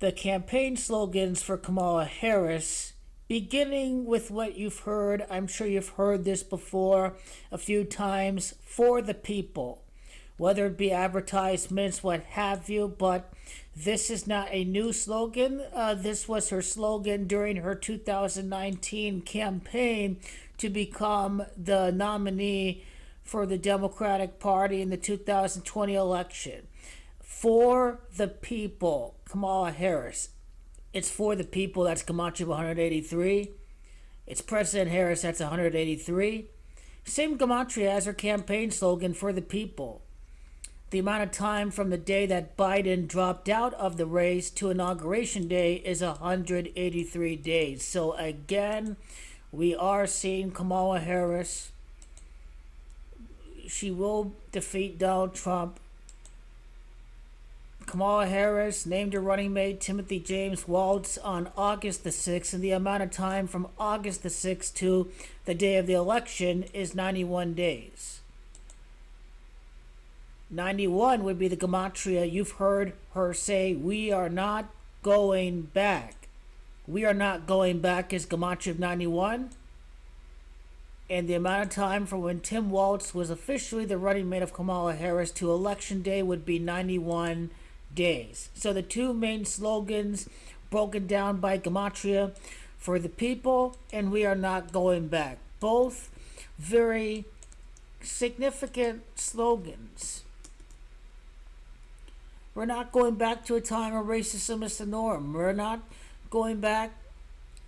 the campaign slogans for Kamala Harris, beginning with what you've heard. I'm sure you've heard this before a few times: for the people, whether it be advertisements, what have you. But this is not a new slogan. This was her slogan during her 2019 campaign to become the nominee for the Democratic Party in the 2020 election. For the people, Kamala Harris. It's for the people, that's Gematria 183. It's President Harris, that's 183. Same Gematria as her campaign slogan, for the people. The amount of time from the day that Biden dropped out of the race to Inauguration Day is 183 days. So again, we are seeing Kamala Harris. She will defeat Donald Trump. Kamala Harris named her running mate Timothy James Waltz on August the 6th, and the amount of time from August the 6th to the day of the election is 91 days. 91 would be the Gematria. You've heard her say, "We are not going back." We are not going back is Gematria of 91. And the amount of time from when Tim Waltz was officially the running mate of Kamala Harris to Election Day would be 91 days. So the two main slogans broken down by Gematria: for the people and we are not going back. Both very significant slogans. We're not going back to a time where racism is the norm. We're not going back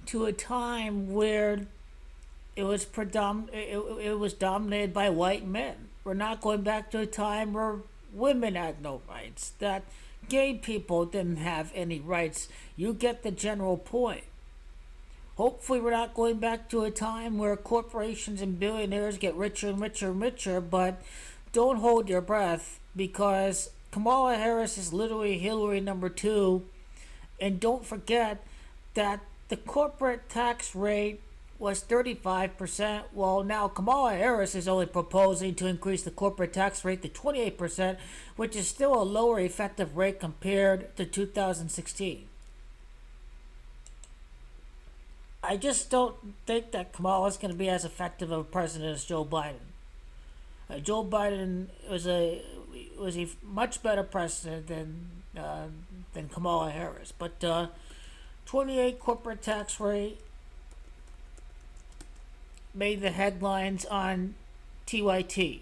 to a time where it was dominated by white men. We're not going back to a time where women had no rights, that gay people didn't have any rights. You get the general point. Hopefully we're not going back to a time where corporations and billionaires get richer and richer and richer, but don't hold your breath, because Kamala Harris is literally Hillary number 2. And don't forget that the corporate tax rate was 35%. Well, now Kamala Harris is only proposing to increase the corporate tax rate to 28%, which is still a lower effective rate compared to 2016. I just don't think that Kamala is going to be as effective of a president as Joe Biden. Joe Biden was a much better president than Kamala Harris. But 28 corporate tax rate made the headlines on TYT.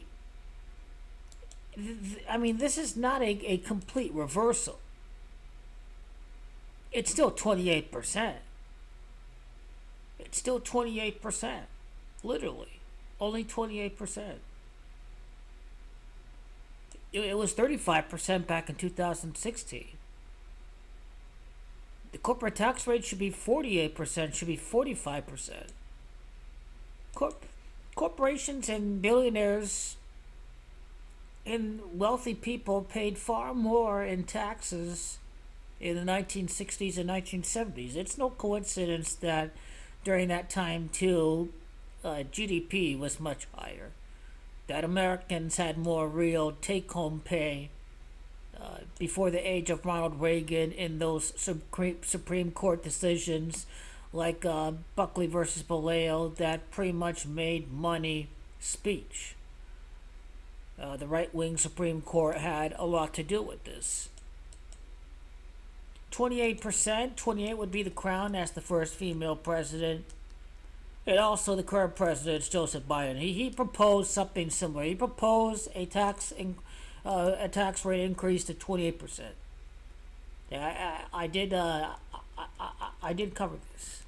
I mean, this is not a complete reversal. It's still 28%. It's still 28%. Literally. Only 28%. It was 35% back in 2016. The corporate tax rate should be 48%, should be 45%. Corporations and billionaires and wealthy people paid far more in taxes in the 1960s and 1970s. It's no coincidence that during that time, too, GDP was much higher. That Americans had more real take-home pay before the age of Ronald Reagan in those Supreme Court decisions like Buckley versus Baleo that pretty much made money speech. The right-wing Supreme Court had a lot to do with this. 28%, 28 would be the crown as the first female president. And also the current president, Joseph Biden. He proposed something similar. He proposed a tax rate increase to 28%. Yeah, I did cover this.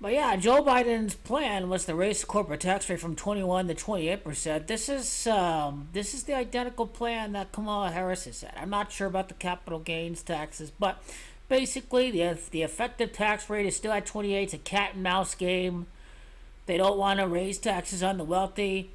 But yeah, Joe Biden's plan was to raise the corporate tax rate from 21 to 28%. This is the identical plan that Kamala Harris has had. I'm not sure about the capital gains taxes, but basically the effective tax rate is still at 28. It's a cat and mouse game. They don't want to raise taxes on the wealthy.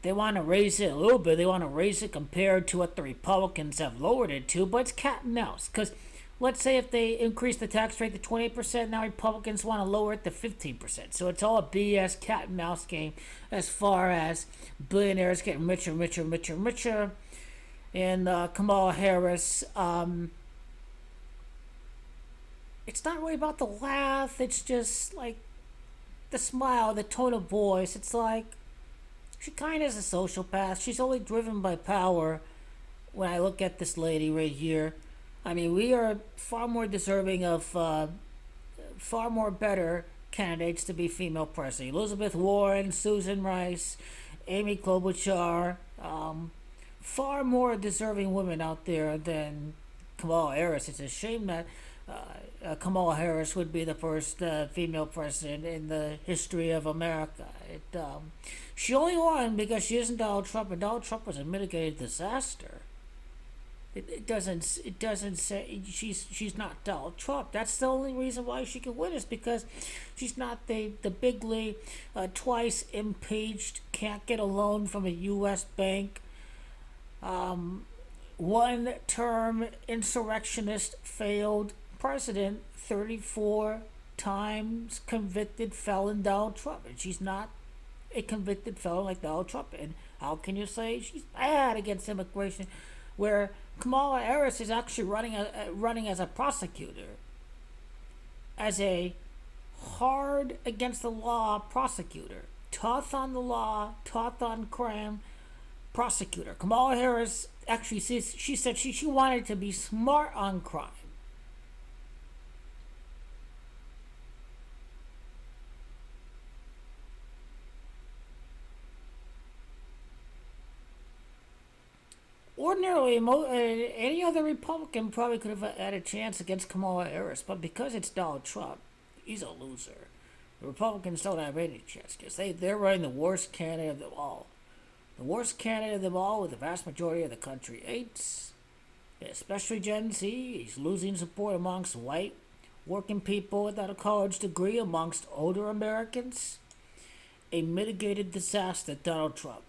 They want to raise it a little bit. They want to raise it compared to what the Republicans have lowered it to, but it's cat and mouse. Because let's say if they increase the tax rate to 20%, now Republicans want to lower it to 15%. So it's all a BS cat and mouse game as far as billionaires getting richer, richer, richer, richer. And Kamala Harris, it's not really about the laugh. It's just like the smile, the tone of voice. It's like she kind of is a sociopath. She's only driven by power. When I look at this lady right here, I mean, we are far more deserving of far more better candidates to be female president. Elizabeth Warren, Susan Rice, Amy Klobuchar, far more deserving women out there than Kamala Harris. It's a shame that Kamala Harris would be the first female president in the history of America. She only won because she isn't Donald Trump, and Donald Trump was a mitigated disaster. It doesn't say she's not Donald Trump. That's the only reason why she can win is because she's not the bigly twice impeached, can't get a loan from a U.S. bank, one term insurrectionist, failed president, 34 times convicted felon Donald Trump, and she's not a convicted felon like Donald Trump. And how can you say she's bad against immigration, where Kamala Harris is actually running as a prosecutor, as a hard against the law prosecutor, tough on the law, tough on crime prosecutor. Kamala Harris actually says, she said she wanted to be smart on crime. Ordinarily, any other Republican probably could have had a chance against Kamala Harris, but because it's Donald Trump, he's a loser. The Republicans don't have any chance because they're running the worst candidate of them all. The worst candidate of them all, with the vast majority of the country hates, especially Gen Z. He's losing support amongst white working people without a college degree, amongst older Americans. A mitigated disaster, Donald Trump.